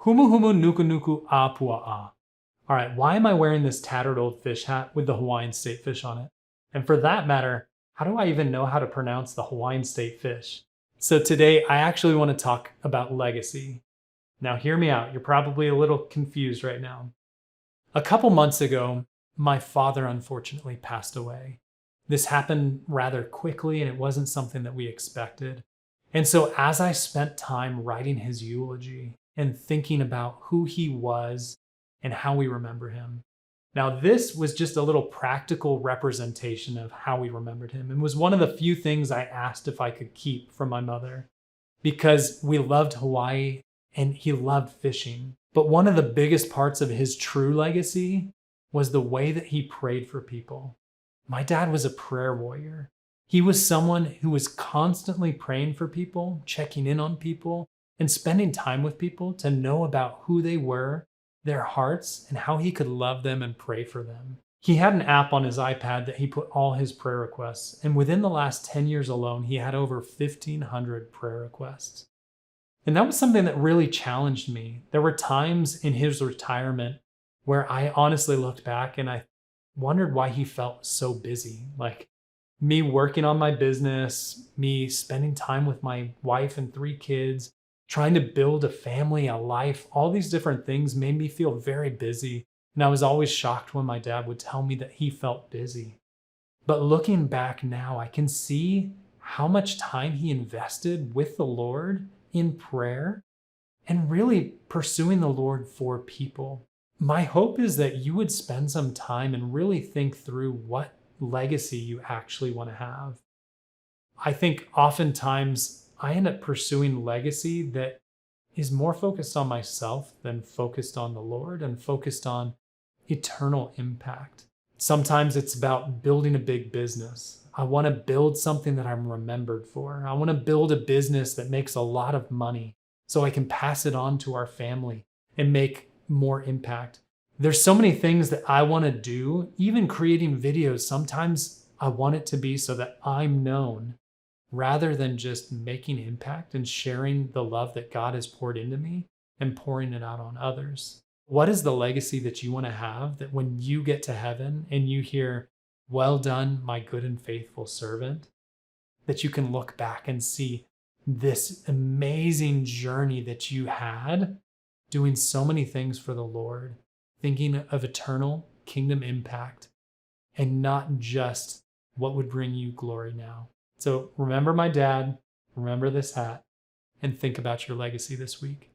Humuhumunukunukuapua'a. All right, why am I wearing this tattered old fish hat with the Hawaiian state fish on it? And for that matter, how do I even know how to pronounce the Hawaiian state fish? So today, I actually want to talk about legacy. Now, hear me out. You're probably a little confused right now. A couple months ago, my father unfortunately passed away. This happened rather quickly, and it wasn't something that we expected. And so, as I spent time writing his eulogy and thinking about who he was and how we remember him, now this was just a little practical representation of how we remembered him, and was one of the few things I asked if I could keep from my mother, because we loved Hawaii and he loved fishing. But one of the biggest parts of his true legacy was the way that he prayed for people. My dad was a prayer warrior. He was someone who was constantly praying for people, checking in on people, and spending time with people to know about who they were, their hearts, and how he could love them and pray for them. He had an app on his iPad that he put all his prayer requests, and within the last 10 years alone, he had over 1,500 prayer requests. And that was something that really challenged me. There were times in his retirement where I honestly looked back and I wondered why he felt so busy. Like me working on my business, me spending time with my wife and 3 kids, trying to build a family, a life, all these different things made me feel very busy. And I was always shocked when my dad would tell me that he felt busy. But looking back now, I can see how much time he invested with the Lord in prayer and really pursuing the Lord for people. My hope is that you would spend some time and really think through what legacy you actually want to have. I think oftentimes I end up pursuing legacy that is more focused on myself than focused on the Lord and focused on eternal impact. Sometimes it's about building a big business. I want to build something that I'm remembered for. I want to build a business that makes a lot of money so I can pass it on to our family and make more impact. There's so many things that I want to do, even creating videos. Sometimes I want it to be so that I'm known rather than just making impact and sharing the love that God has poured into me and pouring it out on others. What is the legacy that you want to have that when you get to heaven and you hear, "Well done, my good and faithful servant," that you can look back and see this amazing journey that you had doing so many things for the Lord, thinking of eternal kingdom impact and not just what would bring you glory now. So remember my dad, remember this hat, and think about your legacy this week.